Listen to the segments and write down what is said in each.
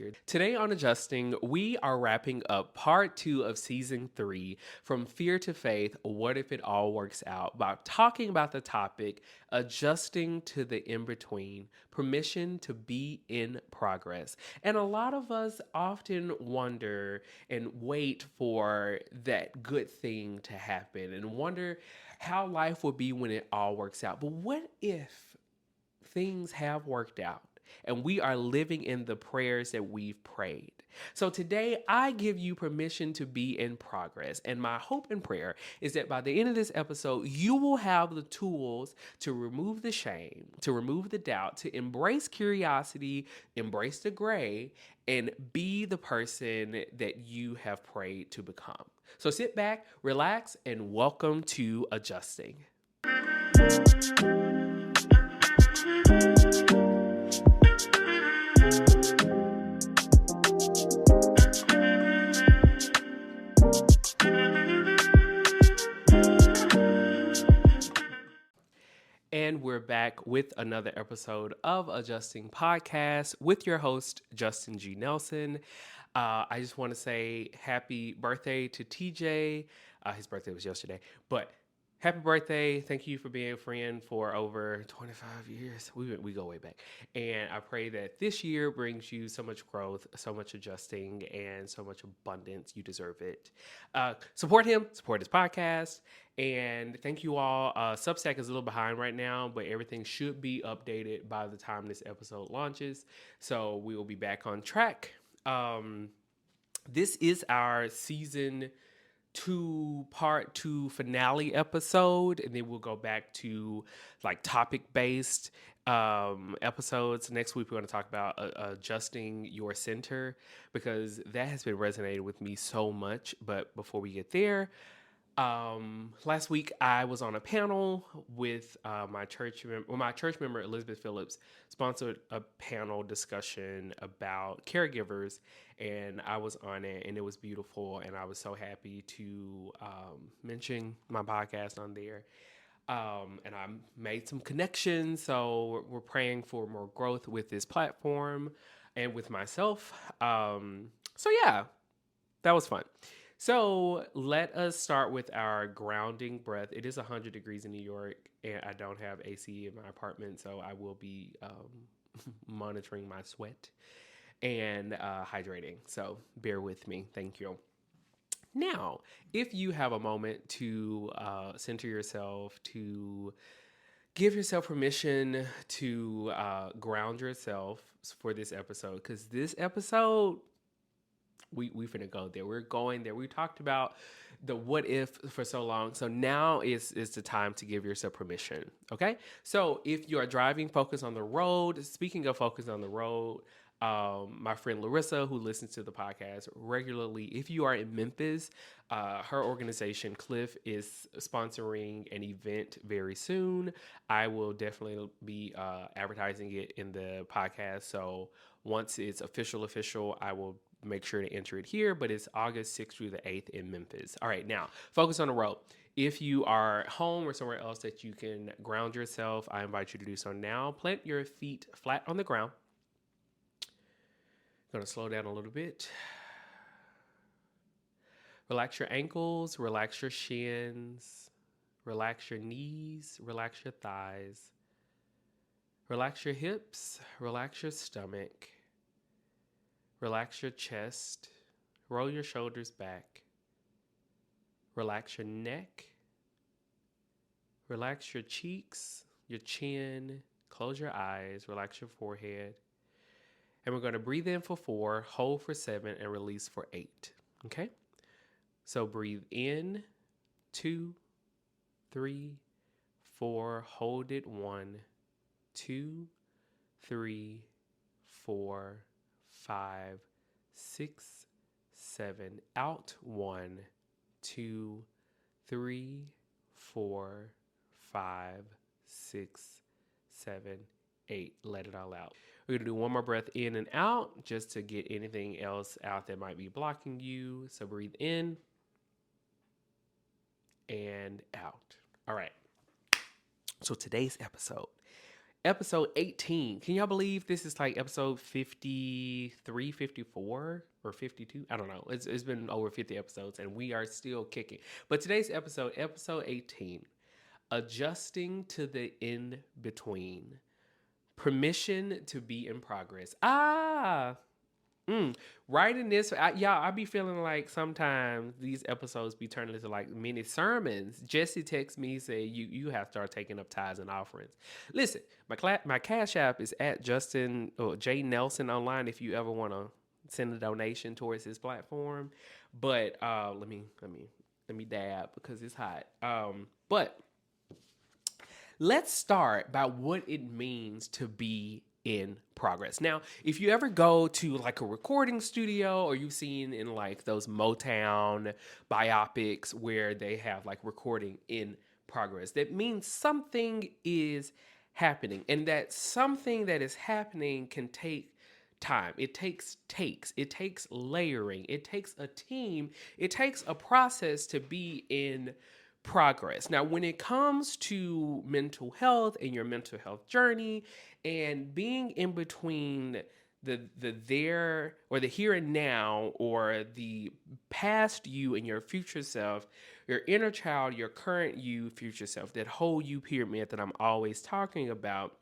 here. Today on Adjusting, we are wrapping up part 2 of season 3, From Fear to Faith, What If It All Works Out, by talking about the topic, adjusting to the in-between, permission to be in progress. And a lot of us often wonder and wait for that good thing to happen and wonder how life will be when it all works out. But what if things have worked out and we are living in the prayers that we've prayed? So today I give you permission to be in progress. And my hope and prayer is that by the end of this episode, you will have the tools to remove the shame, to remove the doubt, to embrace curiosity, embrace the gray, and be the person that you have prayed to become. So sit back, relax, and welcome to Adjusting. And we're back with another episode of Adjusting Podcast with your host, Justin G. Nelson. I just want to say happy birthday to TJ. His birthday was yesterday, but happy birthday. Thank you for being a friend for over 25 years. We go way back. And I pray that this year brings you so much growth, so much adjusting, and so much abundance. You deserve it. Support him, support his podcast. And thank you all. Substack is a little behind right now, but everything should be updated by the time this episode launches. So we will be back on track. This is our season 2 part 2 finale episode, and then we'll go back to like topic-based episodes. Next week, we're going to talk about adjusting your center, because that has been resonating with me so much. But before we get there, last week I was on a panel with my church member Elizabeth Phillips sponsored a panel discussion about caregivers, and I was on it, and it was beautiful, and I was so happy to mention my podcast on there. And I made some connections, so we're praying for more growth with this platform and with myself. So yeah, that was fun. So let us start with our grounding breath. It is 100 degrees in New York, and I don't have AC in my apartment, so I will be monitoring my sweat and hydrating. So bear with me. Thank you. Now, if you have a moment to center yourself, to give yourself permission to ground yourself for this episode, because this episode, we finna go there. We're going there. We talked about the what if for so long. So now is the time to give yourself permission. Okay. So if you are driving, focus on the road. Speaking of focus on the road, my friend Larissa, who listens to the podcast regularly, if you are in Memphis, her organization Cliff is sponsoring an event very soon. I will definitely be advertising it in the podcast. So once it's official, I will make sure to enter it here, but it's August 6th through the 8th in Memphis. All right, now focus on the road. If you are home or somewhere else that you can ground yourself, I invite you to do so now. Plant your feet flat on the ground. Going to slow down a little bit. Relax your ankles, relax your shins, relax your knees, relax your thighs, relax your hips, relax your stomach. Relax your chest, roll your shoulders back, relax your neck, relax your cheeks, your chin, close your eyes, relax your forehead. And we're going to breathe in for 4, hold for 7, and release for 8. Okay? So breathe in, 2, 3, 4, hold it 1, 2, 3, 4, 5, 6, 7, out 1, 2, 3, 4, 5, 6, 7, 8. Let it all out. We're going to do one more breath in and out just to get anything else out that might be blocking you. So breathe in and out. All right. So today's episode Episode 18. Can y'all believe this is like episode 53, 54, or 52? I don't know. It's been over 50 episodes and we are still kicking. But today's episode, episode 18, adjusting to the in between. Permission to be in progress. Writing this, y'all, I be feeling like sometimes these episodes be turning into like mini sermons. Jesse texts me, he said, you have to start taking up tithes and offerings. Listen, my Cash App is at Justin or J Nelson online if you ever want to send a donation towards his platform. But let me dab because it's hot. But let's start by what it means to be in progress. Now, if you ever go to like a recording studio or you've seen in like those Motown biopics where they have like recording in progress, that means something is happening, and that something that is happening can take time. It takes takes. It takes layering. It takes a team. It takes a process to be in progress. Now, when it comes to mental health and your mental health journey and being in between the there or the here and now or the past you and your future self, your inner child, your current you, future self, that whole you pyramid that I'm always talking about,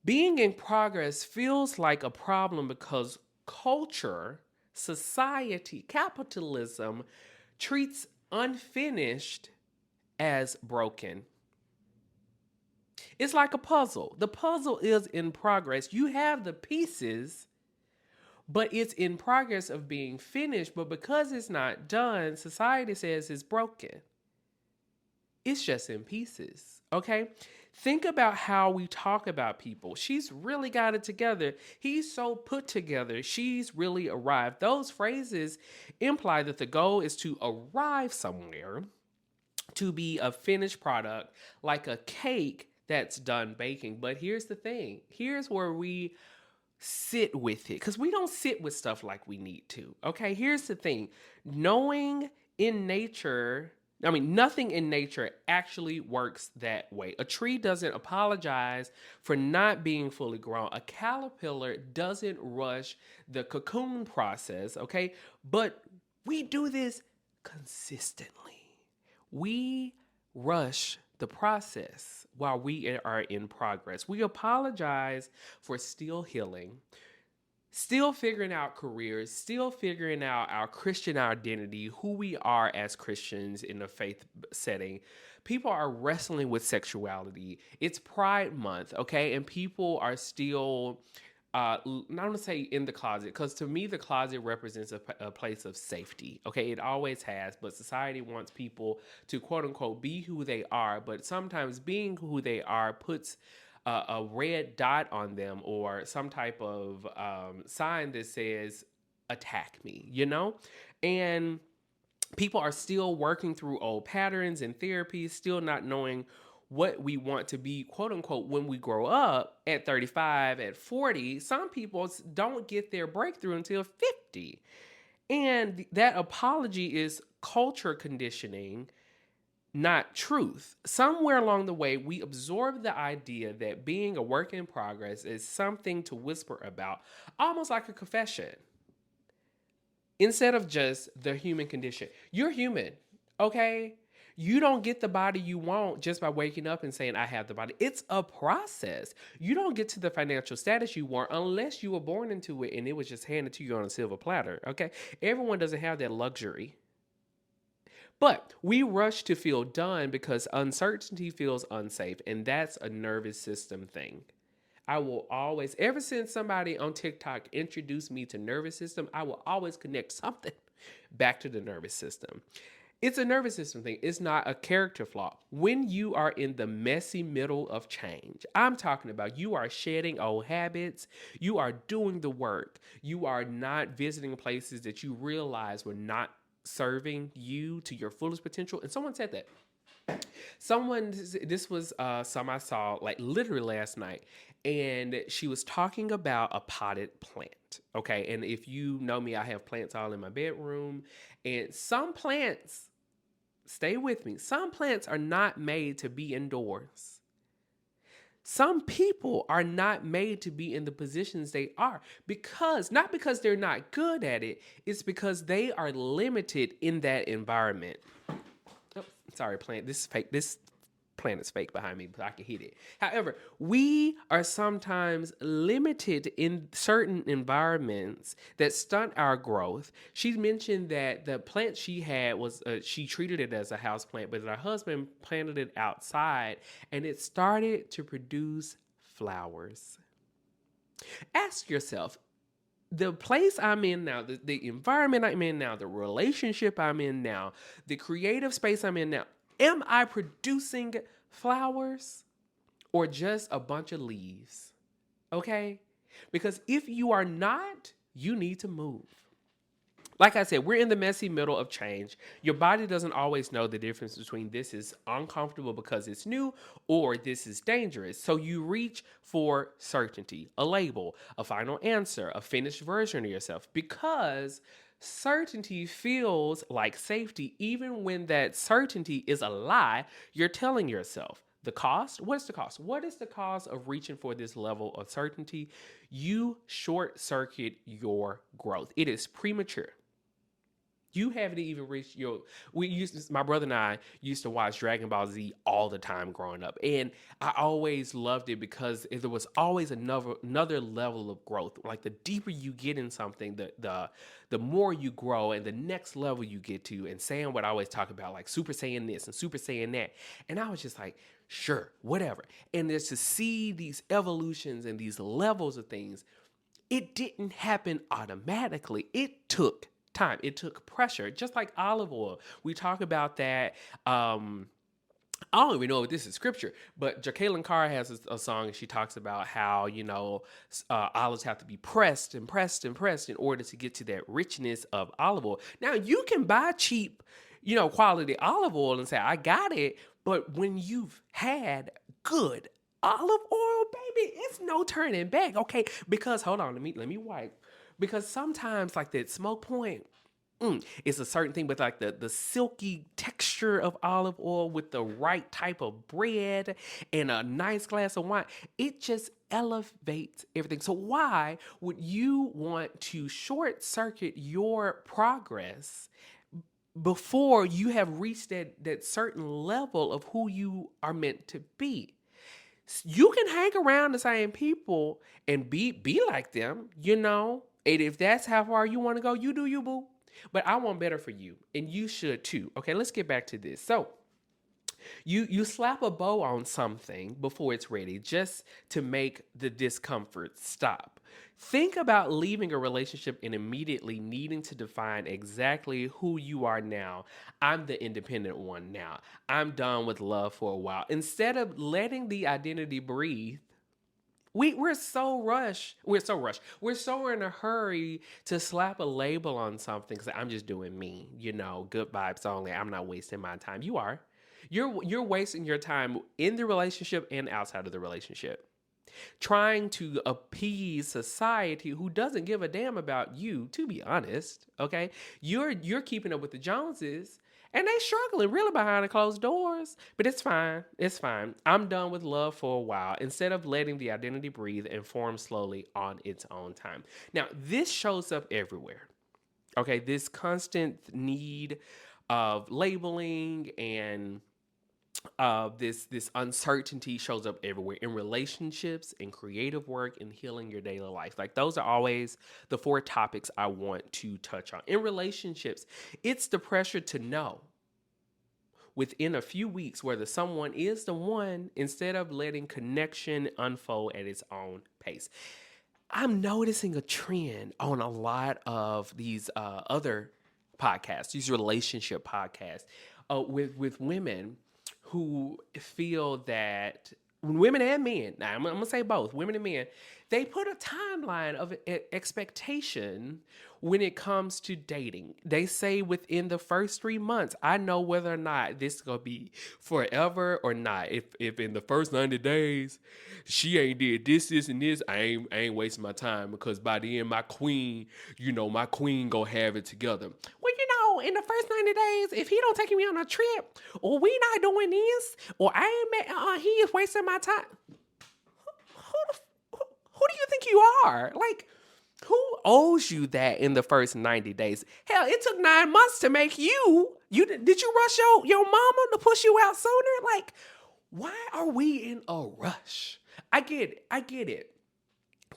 being in progress feels like a problem because culture, society, capitalism treats unfinished as broken. It's like a puzzle. The puzzle is in progress. You have the pieces, but it's in progress of being finished. But because it's not done, society says it's broken. It's just in pieces. Okay? Think about how we talk about people. She's really got it together. He's so put together. She's really arrived. Those phrases imply that the goal is to arrive somewhere, to be a finished product, like a cake that's done baking. But here's the thing. Here's where we sit with it, because we don't sit with stuff like we need to. Okay, here's the thing. Knowing in nature, nothing in nature actually works that way. A tree doesn't apologize for not being fully grown. A caterpillar doesn't rush the cocoon process, okay? But we do this consistently. We rush the process while we are in progress. We apologize for still healing, still figuring out careers, still figuring out our Christian identity, who we are as Christians in a faith setting. People are wrestling with sexuality. It's Pride Month, okay? And people are still, not going to say in the closet, because to me, the closet represents a place of safety, okay? It always has, but society wants people to quote unquote be who they are, but sometimes being who they are puts a red dot on them or some type of sign that says attack me, you know? And people are still working through old patterns and therapies, still not knowing what we want to be, quote unquote, when we grow up at 35, at 40. Some people don't get their breakthrough until 50. And that apology is culture conditioning, not truth. Somewhere along the way, we absorb the idea that being a work in progress is something to whisper about, almost like a confession, instead of just the human condition. You're human, okay? You don't get the body you want just by waking up and saying, I have the body. It's a process. You don't get to the financial status you want unless you were born into it and it was just handed to you on a silver platter, okay? Everyone doesn't have that luxury. But we rush to feel done because uncertainty feels unsafe, and that's a nervous system thing. I will always, ever since somebody on TikTok introduced me to nervous system, I will always connect something back to the nervous system. It's a nervous system thing. It's not a character flaw. When you are in the messy middle of change, I'm talking about you are shedding old habits. You are doing the work. You are not visiting places that you realize were not serving you to your fullest potential. And someone said that. This was some I saw like literally last night, and she was talking about a potted plant. Okay, and if you know me, I have plants all in my bedroom, and some plants, stay with me, some plants are not made to be indoors. Some people are not made to be in the positions they are because, not because they're not good at it, it's because they are limited in that environment. Oh, sorry, plant. This is fake. This plant is fake behind me, but I can hit it. However, we are sometimes limited in certain environments that stunt our growth. She mentioned that the plant she had was, she treated it as a house plant, but her husband planted it outside and it started to produce flowers. Ask yourself, the place I'm in now, the environment I'm in now, the relationship I'm in now, the creative space I'm in now, am I producing flowers or just a bunch of leaves? Okay? Because if you are not, you need to move. Like I said, we're in the messy middle of change. Your body doesn't always know the difference between this is uncomfortable because it's new or this is dangerous. So you reach for certainty, a label, a final answer, a finished version of yourself because certainty feels like safety, even when that certainty is a lie you're telling yourself. The cost? What's the cost? What is the cost of reaching for this level of certainty? You short circuit your growth. It is premature. You haven't even reached your. My brother and I used to watch Dragon Ball Z all the time growing up, and I always loved it because there was always another level of growth. Like the deeper you get in something, the more you grow, and the next level you get to. And Sam would always talk about like Super Saiyan this and Super Saiyan that, and I was just like, sure, whatever. And there's to see these evolutions and these levels of things. It didn't happen automatically. It took time. It took pressure, just like olive oil. We talk about that. I don't even know if this is scripture, but Jacqueline Carr has a song and she talks about how, olives have to be pressed and pressed and pressed in order to get to that richness of olive oil. Now, you can buy cheap, quality olive oil and say, I got it. But when you've had good olive oil, baby, it's no turning back. Okay. Because hold on, let me wipe. Because sometimes like that smoke point, it's a certain thing, but like the silky texture of olive oil with the right type of bread and a nice glass of wine, it just elevates everything. So why would you want to short circuit your progress before you have reached that certain level of who you are meant to be? You can hang around the same people and be like them, And if that's how far you want to go, you do you, boo. But I want better for you, and you should too. Okay, let's get back to this. So you slap a bow on something before it's ready, just to make the discomfort stop. Think about leaving a relationship and immediately needing to define exactly who you are now. I'm the independent one now. I'm done with love for a while. Instead of letting the identity breathe, we're so rushed. We're so rushed. We're so in a hurry to slap a label on something. Cause I'm just doing me, good vibes only. I'm not wasting my time. You are. You're wasting your time in the relationship and outside of the relationship, trying to appease society who doesn't give a damn about you, to be honest. Okay? You're keeping up with the Joneses and they struggling really behind the closed doors. But it's fine. It's fine. I'm done with love for a while. Instead of letting the identity breathe and form slowly on its own time. Now, this shows up everywhere. Okay, this constant need of labeling and this uncertainty shows up everywhere in relationships, in creative work, in healing your daily life. Like those are always the four topics I want to touch on. In relationships, it's the pressure to know within a few weeks whether someone is the one instead of letting connection unfold at its own pace. I'm noticing a trend on a lot of these other podcasts, these relationship podcasts, with women who feel that women and men, now I'm going to say both, women and men, they put a timeline of expectation when it comes to dating. They say within the first 3 months, I know whether or not this is going to be forever or not. If in the first 90 days, she ain't did this, and this, I ain't wasting my time because by the end, my queen gonna have it together. Well, in the first 90 days, if he don't take me on a trip, or we not doing this, or I ain't he is wasting my time. do you think you are? Like, who owes you that in the first 90 days? Hell, it took 9 months to make you. Did you rush your mama to push you out sooner? Like, why are we in a rush? I get it. I get it.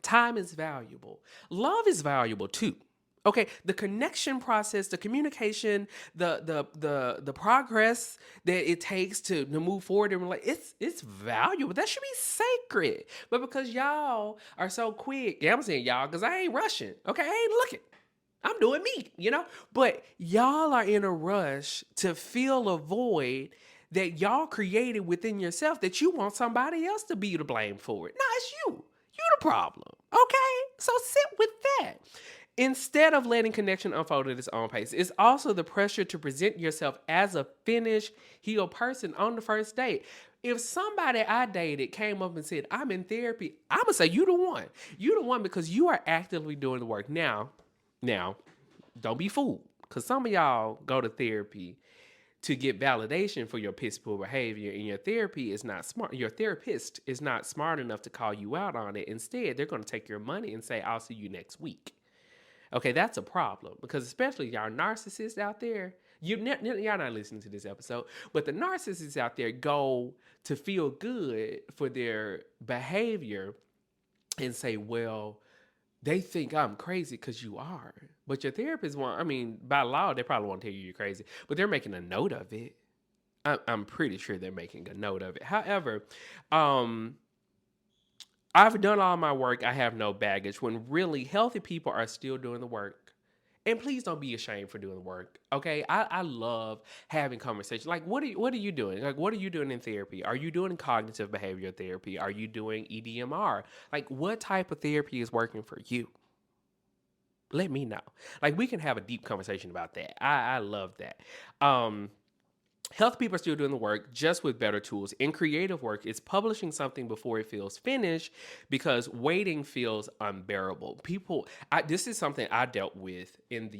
Time is valuable. Love is valuable too. Okay, the connection process, the communication, the progress that it takes to move forward and like it's valuable. That should be sacred. But because y'all are so quick, yeah, I'm saying y'all because I ain't rushing. Okay, I ain't looking. I'm doing me, you know? But y'all are in a rush to fill a void that y'all created within yourself that you want somebody else to be to blame for it. No, it's you. You the problem. Okay? So sit with that. Instead of letting connection unfold at its own pace, it's also the pressure to present yourself as a finished, healed person on the first date. If somebody I dated came up and said, I'm in therapy, I'm going to say, you the one. You the one because you are actively doing the work. Now, don't be fooled because some of y'all go to therapy to get validation for your piss poor behavior, and your therapy is not smart. Your therapist is not smart enough to call you out on it. Instead, they're going to take your money and say, I'll see you next week. Okay, that's a problem because especially y'all narcissists out there, y'all not listening to this episode, but the narcissists out there go to feel good for their behavior and say, well, they think I'm crazy because you are. But your therapist by law, they probably won't tell you you're crazy, but they're making a note of it. I'm pretty sure they're making a note of it. However, I've done all my work. I have no baggage when really healthy people are still doing the work. And please don't be ashamed for doing the work. Okay. I love having conversations. Like, what are you doing? Like, what are you doing in therapy? Are you doing cognitive behavioral therapy? Are you doing EDMR? Like, what type of therapy is working for you? Let me know. Like, we can have a deep conversation about that. I love that. Health people are still doing the work just with better tools. In creative work, it's publishing something before it feels finished because waiting feels unbearable. This is something I dealt with in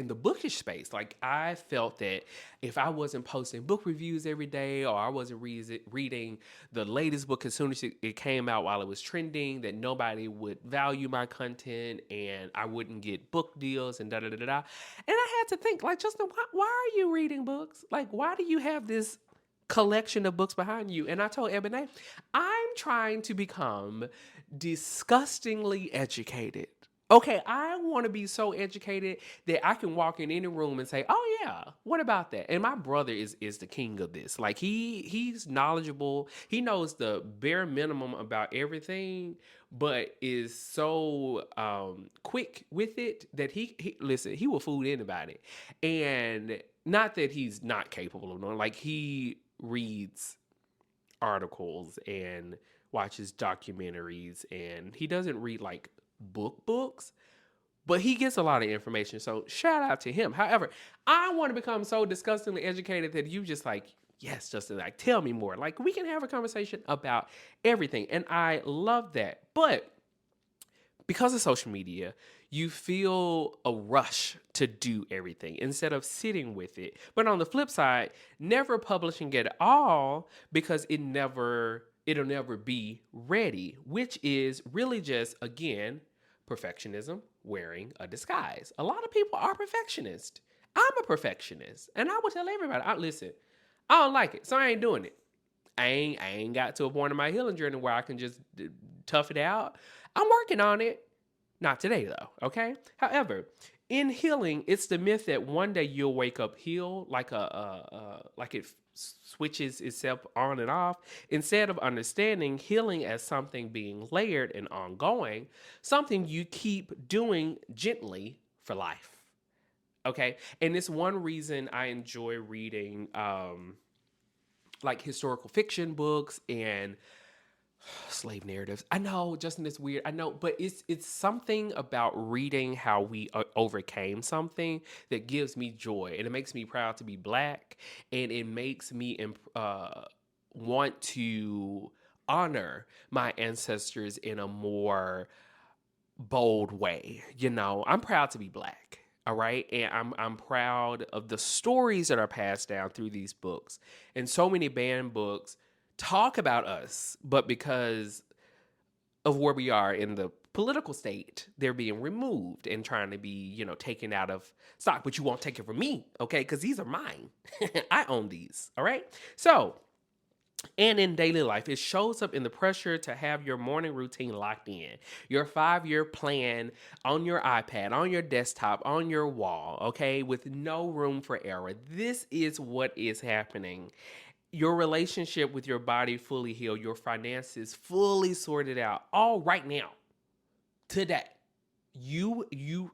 the bookish space. Like, I felt that if I wasn't posting book reviews every day or I wasn't reading the latest book as soon as it came out while it was trending, that nobody would value my content and I wouldn't get book deals and da-da-da-da. And I had to think, like, Justin, why are you reading books? Like, why do you have this collection of books behind you? And I told Ebony, I'm trying to become disgustingly educated. Okay, I want to be so educated that I can walk in any room and say, "Oh yeah, what about that?" And my brother is the king of this. Like, he's knowledgeable. He knows the bare minimum about everything, but is so quick with it that he will fool anybody. And not that he's not capable of knowing. Like, he reads articles and watches documentaries, and he doesn't read like books, but he gets a lot of information. So shout out to him. However, I want to become so disgustingly educated that you just like, yes, Justin, like, tell me more. Like, we can have a conversation about everything. And I love that. But because of social media, you feel a rush to do everything instead of sitting with it. But on the flip side, never publishing at all because it'll never be ready, which is really just, again, perfectionism wearing a disguise. A lot of people are perfectionists. I'm a perfectionist, and I will tell everybody, listen, I don't like it, so I ain't doing it. I ain't got to a point in my healing journey where I can just tough it out. I'm working on it. Not today, though, okay? However, in healing, it's the myth that one day you'll wake up healed, like it switches itself on and off. Instead of understanding healing as something being layered and ongoing, something you keep doing gently for life, okay? And it's one reason I enjoy reading like historical fiction books and slave narratives. I know, Justin, it's weird. I know, but it's something about reading how we overcame something that gives me joy, and it makes me proud to be Black, and it makes me want to honor my ancestors in a more bold way. You know, I'm proud to be Black. All right. And I'm proud of the stories that are passed down through these books. And so many banned books talk about us, but because of where we are in the political state, they're being removed and trying to be, taken out of stock. But you won't take it from me, okay? Because these are mine. I own these, all right? So, and in daily life, it shows up in the pressure to have your morning routine locked in, your 5-year plan on your iPad, on your desktop, on your wall, okay, with no room for error. This is what is happening. Your relationship with your body fully healed, your finances fully sorted out, all right now, today. You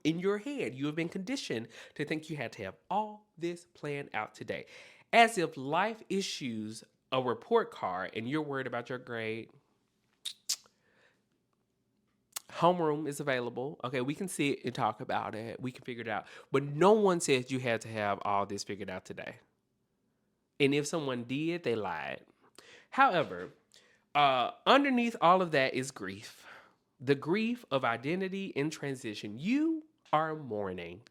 in your head, you have been conditioned to think you had to have all this planned out today, as if life issues a report card and you're worried about your grade. Homeroom is available. Okay, we can sit and talk about it. We can figure it out. But no one says you had to have all this figured out today. And if someone did, they lied. However, underneath all of that is grief. The grief of identity in transition. You are mourning.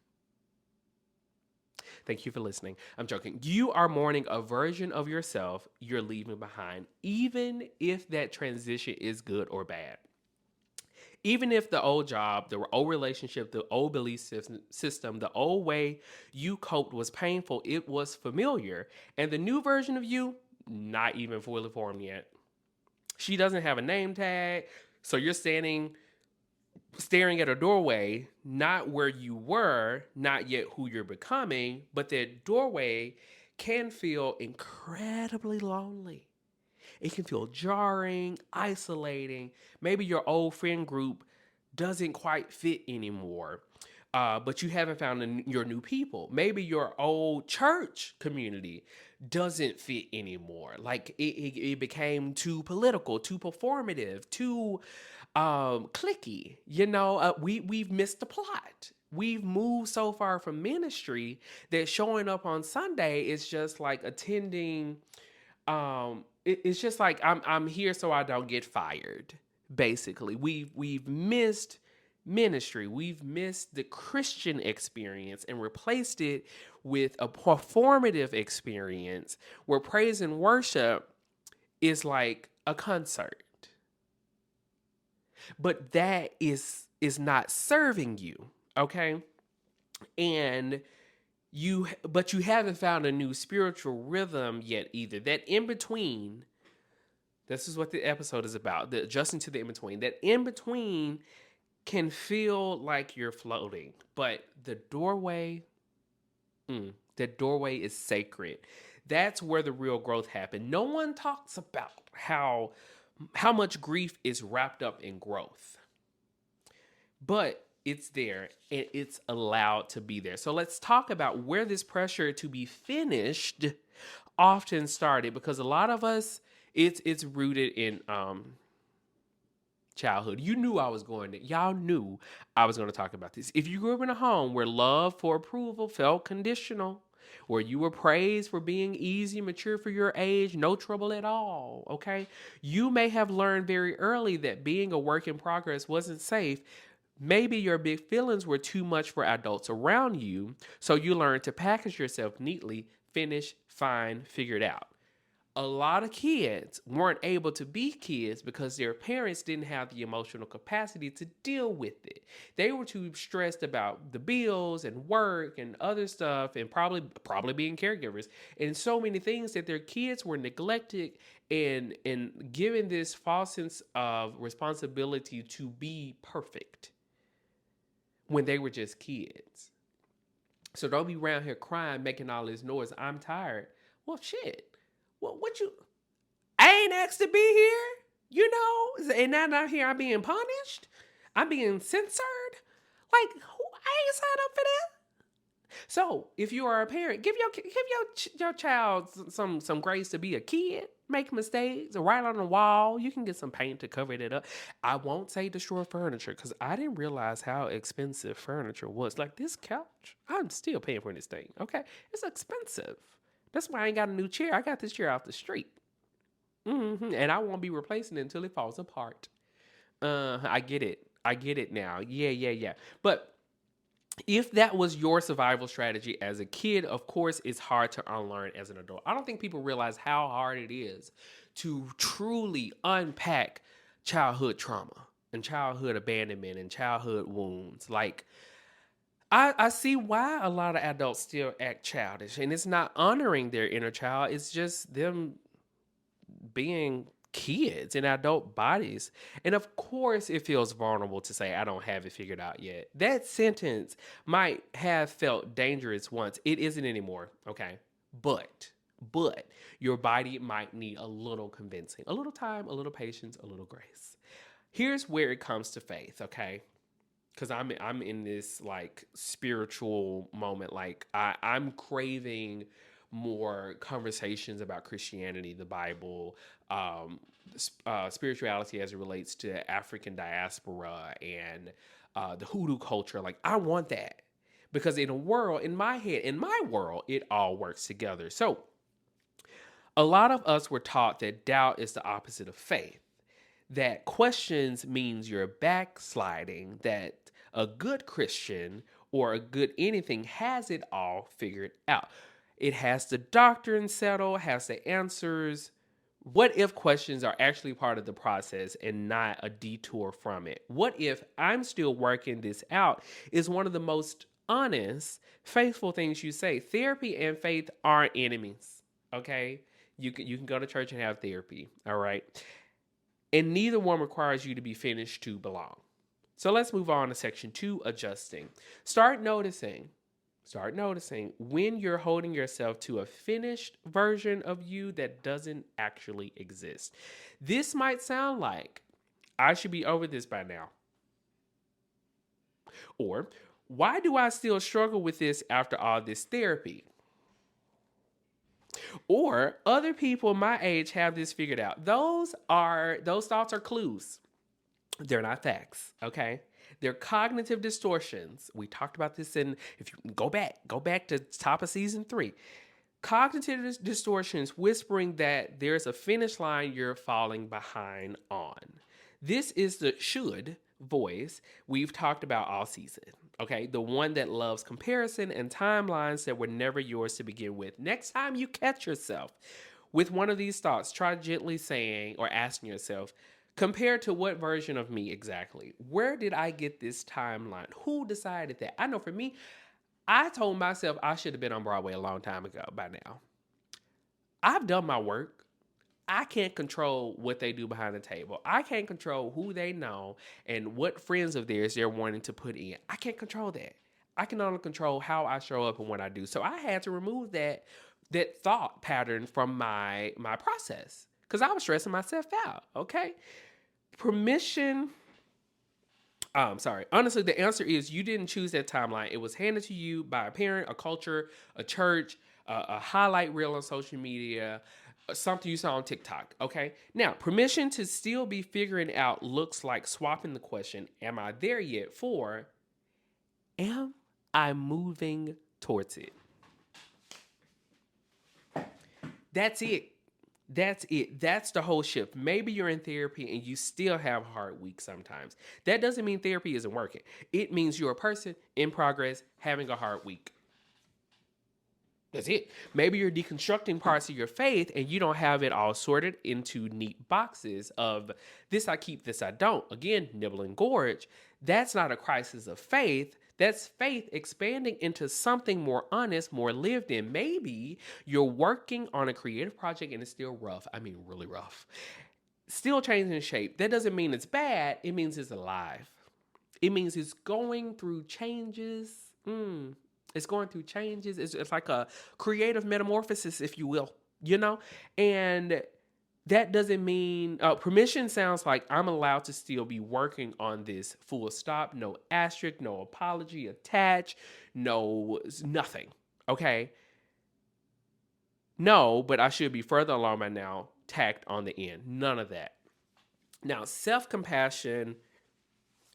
Thank you for listening. I'm joking. You are mourning a version of yourself you're leaving behind, even if that transition is good or bad. Even if the old job, the old relationship, the old belief system, the old way you coped was painful, it was familiar. And the new version of you, not even fully formed yet. She doesn't have a name tag. So you're staring at a doorway, not where you were, not yet who you're becoming, but that doorway can feel incredibly lonely. It can feel jarring, isolating. Maybe your old friend group doesn't quite fit anymore, but you haven't found your new people. Maybe your old church community doesn't fit anymore. Like it became too political, too performative, too clicky. We've missed the plot. We've moved so far from ministry that showing up on Sunday is just like attending. It's just like I'm here so I don't get fired. Basically, we've missed ministry. We've missed the Christian experience and replaced it with a performative experience where praise and worship is like a concert. But that is not serving you, okay? And you haven't found a new spiritual rhythm yet either. That in between, this is what the episode is about, the adjusting to the in between. That in between can feel like you're floating, but the doorway is sacred. That's where the real growth happened. No one talks about how much grief is wrapped up in growth, but it's there and it's allowed to be there. So let's talk about where this pressure to be finished often started, because a lot of us, it's rooted in childhood. Y'all knew I was going to talk about this. If you grew up in a home where love for approval felt conditional, where you were praised for being easy, mature for your age, no trouble at all, okay? You may have learned very early that being a work in progress wasn't safe. Maybe your big feelings were too much for adults around you, so you learned to package yourself neatly, finish, fine, figured out. A lot of kids weren't able to be kids because their parents didn't have the emotional capacity to deal with it. They were too stressed about the bills and work and other stuff, and probably being caregivers and so many things, that their kids were neglected and given this false sense of responsibility to be perfect when they were just kids. So don't be around here crying, making all this noise. I'm tired. Well, shit. What you? I ain't asked to be here, and now I'm here. I'm being punished. I'm being censored. Like, I ain't signed up for that. So, if you are a parent, give your child some grace to be a kid. Make mistakes, write on the wall. You can get some paint to cover it up. I won't say destroy furniture, because I didn't realize how expensive furniture was. Like this couch, I'm still paying for this thing. Okay, it's expensive. That's why I ain't got a new chair. I got this chair off the street. And I won't be replacing it until it falls apart. I get it now. Yeah. But if that was your survival strategy as a kid, of course, it's hard to unlearn as an adult. I don't think people realize how hard it is to truly unpack childhood trauma. and childhood abandonment and childhood wounds. Like, I see why a lot of adults still act childish, and it's not honoring their inner child. It's just them being kids in adult bodies. And of course, it feels vulnerable to say, I don't have it figured out yet. That sentence might have felt dangerous once. It isn't anymore. Okay. But your body might need a little convincing, a little time, a little patience, a little grace. Here's where it comes to faith. Okay. Because I'm in this like spiritual moment. Like I'm craving more conversations about Christianity, the Bible, spirituality as it relates to African diaspora and the hoodoo culture. Like I want that because in my head, in my world, it all works together. So a lot of us were taught that doubt is the opposite of faith, that questions means you're backsliding, that a good Christian or a good anything has it all figured out. It has the doctrine settled, has the answers. What if questions are actually part of the process and not a detour from it? What if I'm still working this out is one of the most honest, faithful things you say. Therapy and faith aren't enemies, okay? You can go to church and have therapy, all right? And neither one requires you to be finished to belong. So let's move on to section 2, adjusting. Start noticing when you're holding yourself to a finished version of you that doesn't actually exist. This might sound like I should be over this by now. Or why do I still struggle with this after all this therapy? Or other people my age have this figured out. Those thoughts are clues. They're not facts, okay? They're cognitive distortions. We talked about this if you go back to top of season 3. Cognitive distortions whispering that there's a finish line you're falling behind on. This is the should voice we've talked about all season, okay? The one that loves comparison and timelines that were never yours to begin with. Next time you catch yourself with one of these thoughts, try gently saying or asking yourself, compared to what version of me exactly? Where did I get this timeline? Who decided that? I know for me, I told myself I should have been on Broadway a long time ago by now. I've done my work. I can't control what they do behind the table. I can't control who they know and what friends of theirs they're wanting to put in. I can't control that. I can only control how I show up and what I do. So I had to remove that thought pattern from my process because I was stressing myself out. Okay. Permission. Honestly, the answer is you didn't choose that timeline. It was handed to you by a parent, a culture, a church, a highlight reel on social media, something you saw on TikTok. Okay. Now, permission to still be figuring out looks like swapping the question, am I there yet? For, am I moving towards it? That's it. That's the whole shift. Maybe you're in therapy and you still have hard weeks sometimes. That doesn't mean therapy isn't working. It means you're a person in progress having a hard week. That's it. Maybe you're deconstructing parts of your faith and you don't have it all sorted into neat boxes of this I keep, this I don't. Again, nibble and gorge. That's not a crisis of faith. That's faith expanding into something more honest, more lived in. Maybe you're working on a creative project and it's still rough. I mean, really rough. Still changing shape. That doesn't mean it's bad. It means it's alive. It means it's going through changes. It's going through changes. It's like a creative metamorphosis, if you will, And that doesn't mean permission sounds like I'm allowed to still be working on this full stop, no asterisk, no apology attached, no nothing. Okay. No, but I should be further along by now, tacked on the end. None of that. Now, self-compassion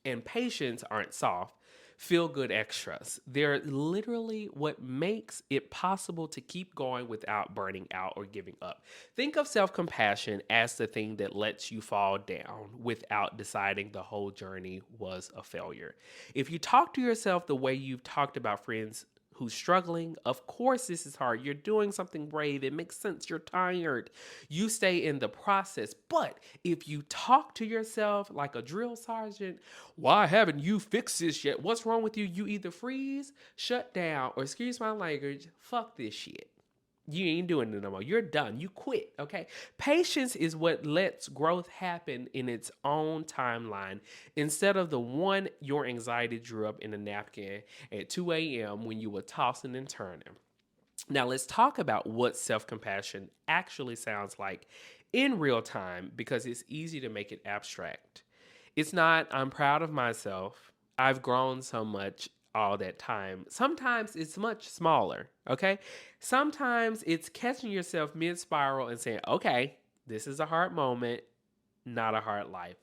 and patience aren't soft, feel-good extras. They're literally what makes it possible to keep going without burning out or giving up. Think of self-compassion as the thing that lets you fall down without deciding the whole journey was a failure. If you talk to yourself the way you've talked about friends who's struggling. Of course, this is hard. You're doing something brave. It makes sense. You're tired. You stay in the process. But if you talk to yourself like a drill sergeant, why haven't you fixed this yet? What's wrong with you? You either freeze, shut down, or excuse my language, fuck this shit. You ain't doing it no more. You're done. You quit. Okay. Patience is what lets growth happen in its own timeline instead of the one your anxiety drew up in a napkin at 2 a.m. when you were tossing and turning. Now, let's talk about what self compassion actually sounds like in real time because it's easy to make it abstract. It's not, I'm proud of myself. I've grown so much all that time. Sometimes it's much smaller, okay? Sometimes it's catching yourself mid spiral and saying, okay, this is a hard moment, not a hard life.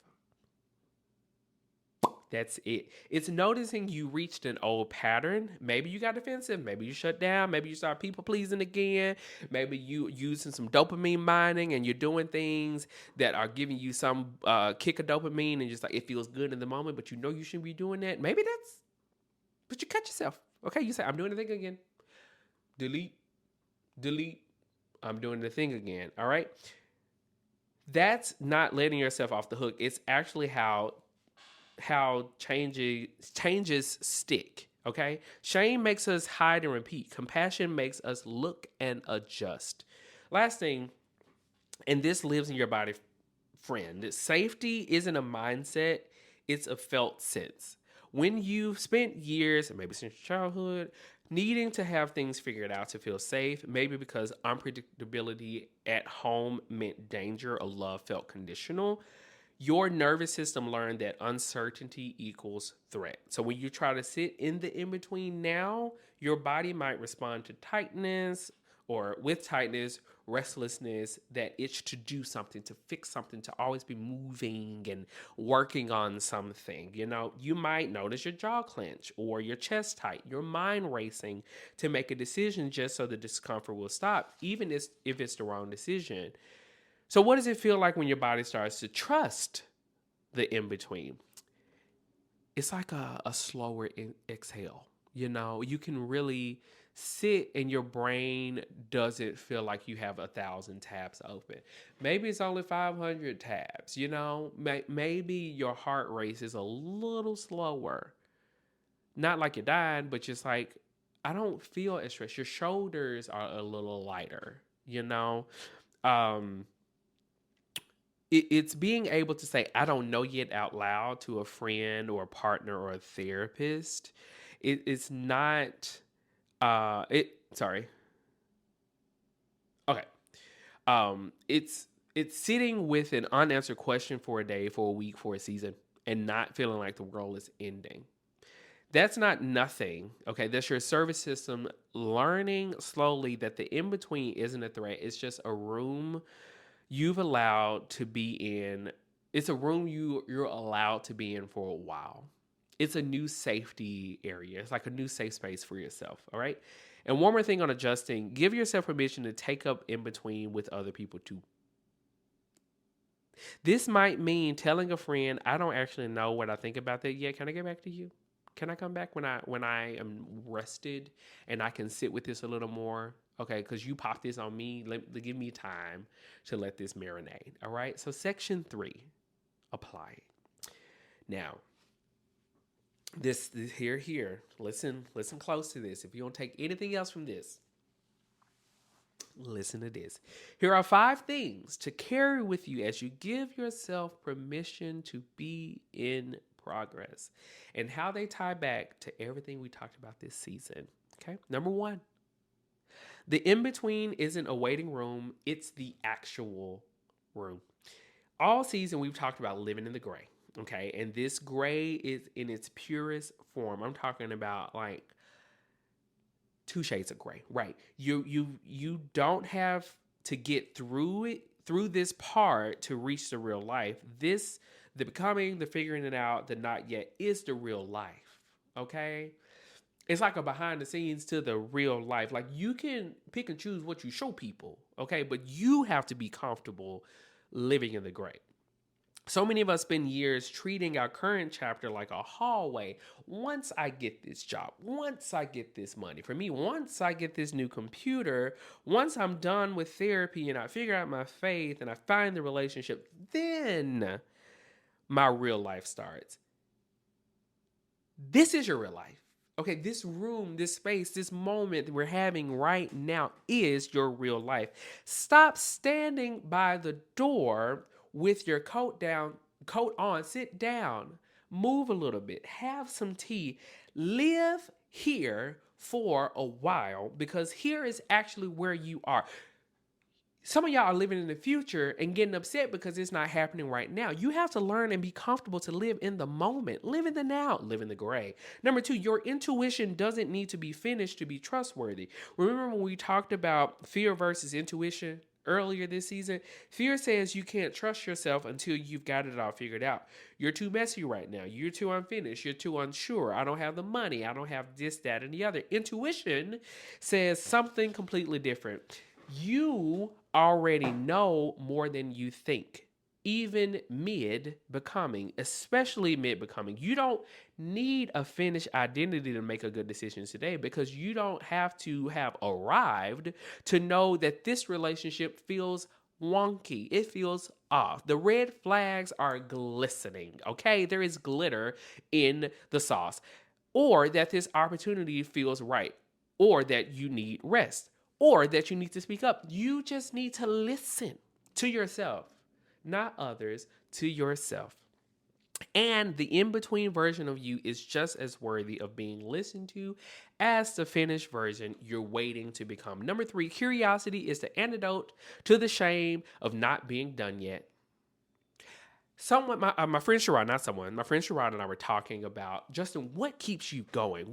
That's it. It's noticing you reached an old pattern. Maybe you got defensive. Maybe you shut down. Maybe you start people pleasing again. Maybe you using some dopamine mining and you're doing things that are giving you some kick of dopamine and just like it feels good in the moment, but you know you shouldn't be doing that. Maybe that's, but you cut yourself. Okay, you say, I'm doing the thing again. Delete. I'm doing the thing again. All right. That's not letting yourself off the hook. It's actually how changes stick. Okay, shame makes us hide and repeat. Compassion makes us look and adjust. Last thing, and this lives in your body, friend. That safety isn't a mindset; it's a felt sense. When you've spent years, and maybe since childhood, needing to have things figured out to feel safe, maybe because unpredictability at home meant danger or love felt conditional, your nervous system learned that uncertainty equals threat. So when you try to sit in the in between now, your body might respond to tightness or with tightness, restlessness, that itch to do something, to fix something, to always be moving and working on something. You know, you might notice your jaw clench or your chest tight, your mind racing to make a decision just so the discomfort will stop, even if it's the wrong decision. So, what does it feel like when your body starts to trust the in between? It's like a slower exhale. You know, you can really sit and your brain doesn't feel like you have 1,000 tabs open. Maybe it's only 500 tabs. You know, maybe your heart rate is a little slower. Not like you're dying, but just like, I don't feel as stressed. Your shoulders are a little lighter, you know? Um, it's being able to say I don't know yet out loud to a friend or a partner or a therapist. It's not it sorry. Okay. It's sitting with an unanswered question for a day, for a week, for a season, and not feeling like the world is ending. That's not nothing. Okay, that's your service system learning slowly that the in between isn't a threat. It's just a room you've allowed to be in. It's a room you're allowed to be in for a while. It's a new safety area. It's like a new safe space for yourself. All right. And one more thing on adjusting, give yourself permission to take up in between with other people too. This might mean telling a friend, I don't actually know what I think about that yet. Can I get back to you? Can I come back when I am rested and I can sit with this a little more? Okay, because you popped this on me. Give me time to let this marinate. All right. So section 3, apply. Now, this here. Listen close to this. If you don't take anything else from this, listen to this. Here are 5 things to carry with you as you give yourself permission to be in progress and how they tie back to everything we talked about this season. Okay. Number 1, the in-between isn't a waiting room. It's the actual room. All season we've talked about living in the gray. Okay. And this gray is in its purest form. I'm talking about like 2 shades of gray, right? You don't have to get through this part to reach the real life. The becoming, the figuring it out, the not yet is the real life. Okay? It's like a behind the scenes to the real life. Like you can pick and choose what you show people, okay? But you have to be comfortable living in the gray. So many of us spend years treating our current chapter like a hallway. Once I get this job, once I get this money, for me, once I get this new computer, once I'm done with therapy and I figure out my faith and I find the relationship, then my real life starts. This is your real life. Okay, this room, this space, this moment we're having right now is your real life. Stop standing by the door with your coat on, sit down, move a little bit, have some tea, live here for a while because here is actually where you are. Some of y'all are living in the future and getting upset because it's not happening right now. You have to learn and be comfortable to live in the moment, live in the now, live in the gray. Number two, your intuition doesn't need to be finished to be trustworthy. Remember when we talked about fear versus intuition earlier this season? Fear says you can't trust yourself until you've got it all figured out. You're too messy right now. You're too unfinished. You're too unsure. I don't have the money. I don't have this, that, and the other. Intuition says something completely different. You already know more than you think, even mid becoming, especially mid becoming. You don't need a finished identity to make a good decision today because you don't have to have arrived to know that this relationship feels wonky. It feels off. The red flags are glistening, okay? There is glitter in the sauce. Or that this opportunity feels right, or that you need rest, or that you need to speak up. You just need to listen to yourself, not others, to yourself. And the in-between version of you is just as worthy of being listened to as the finished version you're waiting to become. Number three, curiosity is the antidote to the shame of not being done yet. My friend Sherrod, not someone, my friend Sherrod and I were talking about, Justin, what keeps you going?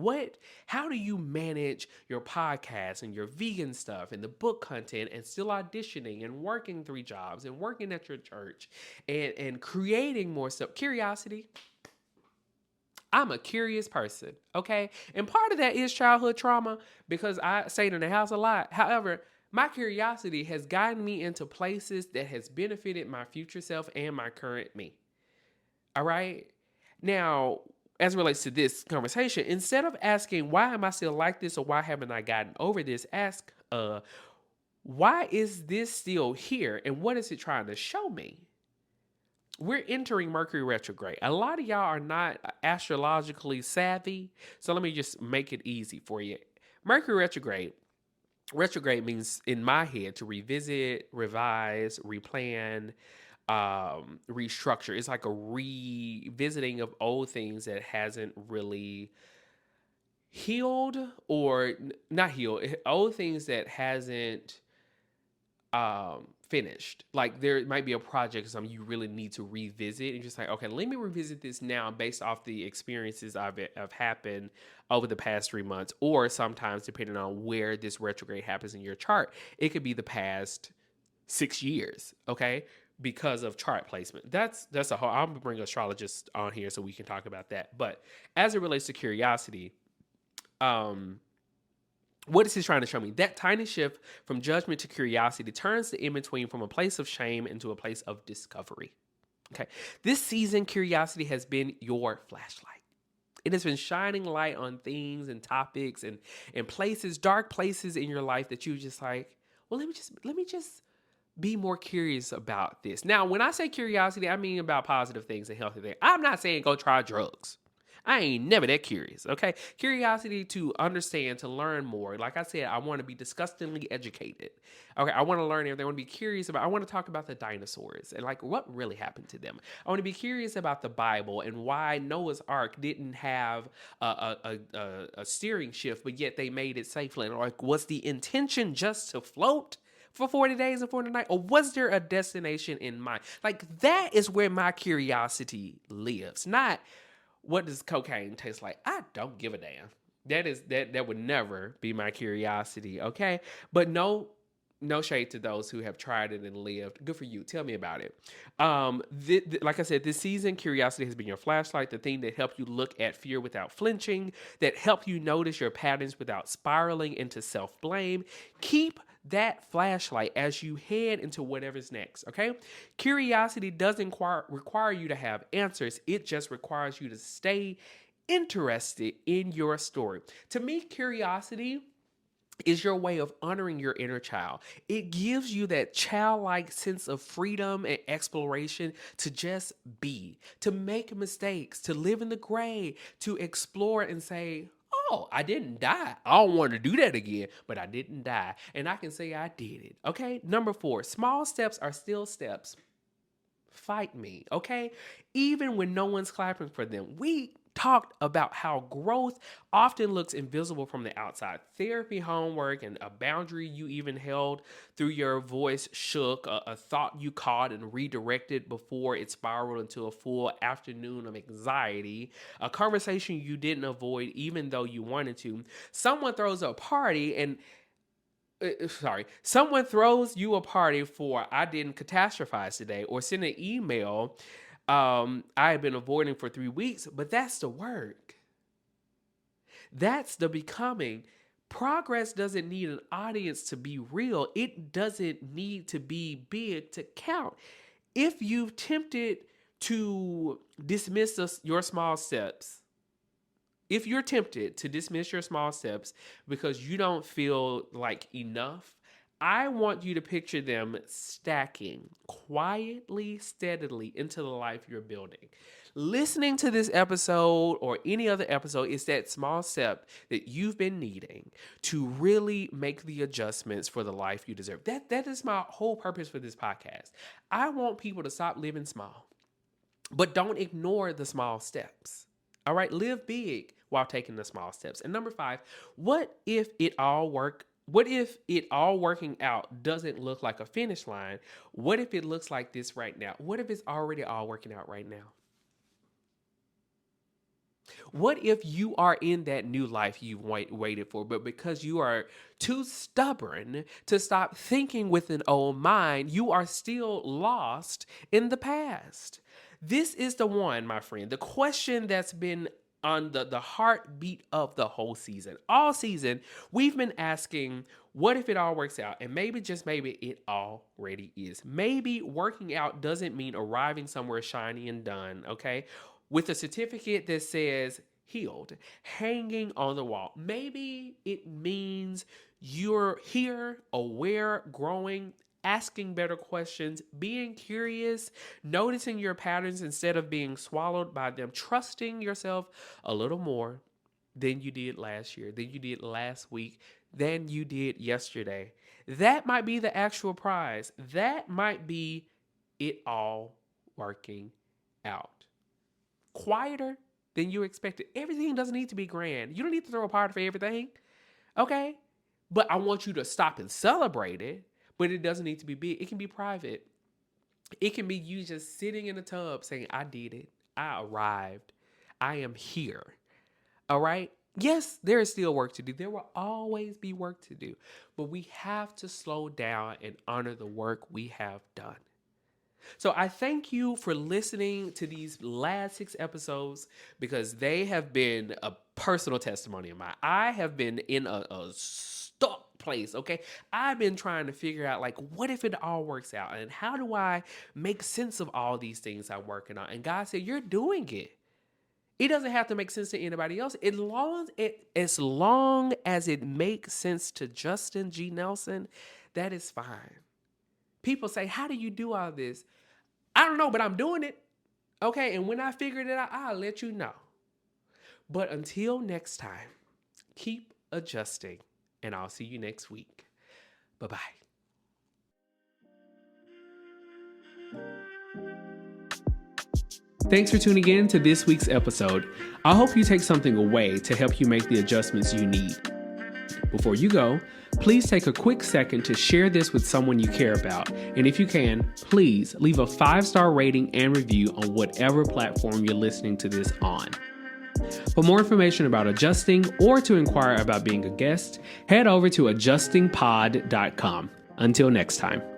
How do you manage your podcast and your vegan stuff and the book content and still auditioning and working 3 jobs and working at your church and creating more stuff? Curiosity. I'm a curious person, okay? And part of that is childhood trauma because I stayed in the house a lot. However, my curiosity has gotten me into places that has benefited my future self and my current me. All right? Now, as it relates to this conversation, instead of asking, why am I still like this or why haven't I gotten over this, ask, why is this still here and what is it trying to show me? We're entering Mercury retrograde. A lot of y'all are not astrologically savvy, so let me just make it easy for you. Mercury retrograde means in my head to revisit, revise, replan, restructure. It's like a revisiting of old things that hasn't really healed or not healed, old things that hasn't finished. Like there might be a project or something you really need to revisit and just like, okay, let me revisit this now based off the experiences have happened over the past 3 months, or sometimes depending on where this retrograde happens in your chart, it could be the past 6 years, okay? Because of chart placement. That's a whole, I'm gonna bring astrologists on here so we can talk about that. But as it relates to curiosity, what is he trying to show me? That tiny shift from judgment to curiosity turns the in-between from a place of shame into a place of discovery. Okay. This season, curiosity has been your flashlight. It has been shining light on things and topics and places, dark places in your life that you just like, well, let me just be more curious about this. Now, when I say curiosity, I mean about positive things and healthy things. I'm not saying go try drugs. I ain't never that curious, okay? Curiosity to understand, to learn more. Like I said, I want to be disgustingly educated. Okay, I want to learn everything. I want to be curious about, I want to talk about the dinosaurs and like what really happened to them. I want to be curious about the Bible and why Noah's Ark didn't have a steering shift, but yet they made it safely. And like, was the intention just to float for 40 days and 40 nights? Or was there a destination in mind? Like, that is where my curiosity lives. Not, what does cocaine taste like? I don't give a damn. That would never be my curiosity, okay? But no, no shade to those who have tried it and lived. Good for you. Tell me about it. Like I said, this season, curiosity has been your flashlight, the thing that helped you look at fear without flinching, that helped you notice your patterns without spiraling into self-blame. Keep that flashlight as you head into whatever's next, okay? Curiosity doesn't require you to have answers. It just requires you to stay interested in your story. To me, curiosity is your way of honoring your inner child. It gives you that childlike sense of freedom and exploration to just be, to make mistakes, to live in the gray, to explore and say, oh, I didn't die. I don't want to do that again, but I didn't die. And I can say I did it. Okay. Number 4, small steps are still steps. Fight me. Okay. Even when no one's clapping for them. We talked about how growth often looks invisible from the outside. Therapy, homework, and a boundary you even held through your voice shook, a thought you caught and redirected before it spiraled into a full afternoon of anxiety, a conversation you didn't avoid even though you wanted to. Someone throws a party and someone throws you a party for I didn't catastrophize today, or send an email I have been avoiding for 3 weeks, but that's the work. That's the becoming. Progress doesn't need an audience to be real. It doesn't need to be big to count. If you've tempted to dismiss your small steps, if you're tempted to dismiss your small steps because you don't feel like enough, I want you to picture them stacking quietly, steadily into the life you're building. Listening to this episode or any other episode is that small step that you've been needing to really make the adjustments for the life you deserve. That is my whole purpose for this podcast. I want people to stop living small, but don't ignore the small steps. All right, live big while taking the small steps. And number 5, what if it all working out doesn't look like a finish line? What if it looks like this right now? What if it's already all working out right now? What if you are in that new life you've waited for, but because you are too stubborn to stop thinking with an old mind, you are still lost in the past? This is the one, my friend, the question that's been on the heartbeat of the whole season. All season, we've been asking, what if it all works out? And maybe, just maybe, it already is. Maybe working out doesn't mean arriving somewhere shiny and done, okay? With a certificate that says healed, hanging on the wall. Maybe it means you're here, aware, growing, asking better questions, being curious, noticing your patterns instead of being swallowed by them, trusting yourself a little more than you did last year, than you did last week, than you did yesterday. That might be the actual prize. That might be it all working out. Quieter than you expected. Everything doesn't need to be grand. You don't need to throw a party for everything, okay? But I want you to stop and celebrate it. But it doesn't need to be big. It can be private. It can be you just sitting in a tub saying, I did it. I arrived. I am here. All right? Yes, there is still work to do. There will always be work to do. But we have to slow down and honor the work we have done. So I thank you for listening to these last 6 episodes, because they have been a personal testimony of mine. I have been in a stuck place, okay? I've been trying to figure out, like, what if it all works out? And how do I make sense of all these things I'm working on? And God said, you're doing it. It doesn't have to make sense to anybody else. As long as it makes sense to Justin G. Nelson, that is fine. People say, how do you do all this? I don't know, but I'm doing it. Okay, and when I figured it out, I'll let you know. But until next time, keep adjusting, and I'll see you next week. Bye-bye. Thanks for tuning in to this week's episode. I hope you take something away to help you make the adjustments you need. Before you go, please take a quick second to share this with someone you care about. And if you can, please leave a 5-star rating and review on whatever platform you're listening to this on. For more information about adjusting or to inquire about being a guest, head over to adjustingpod.com. Until next time.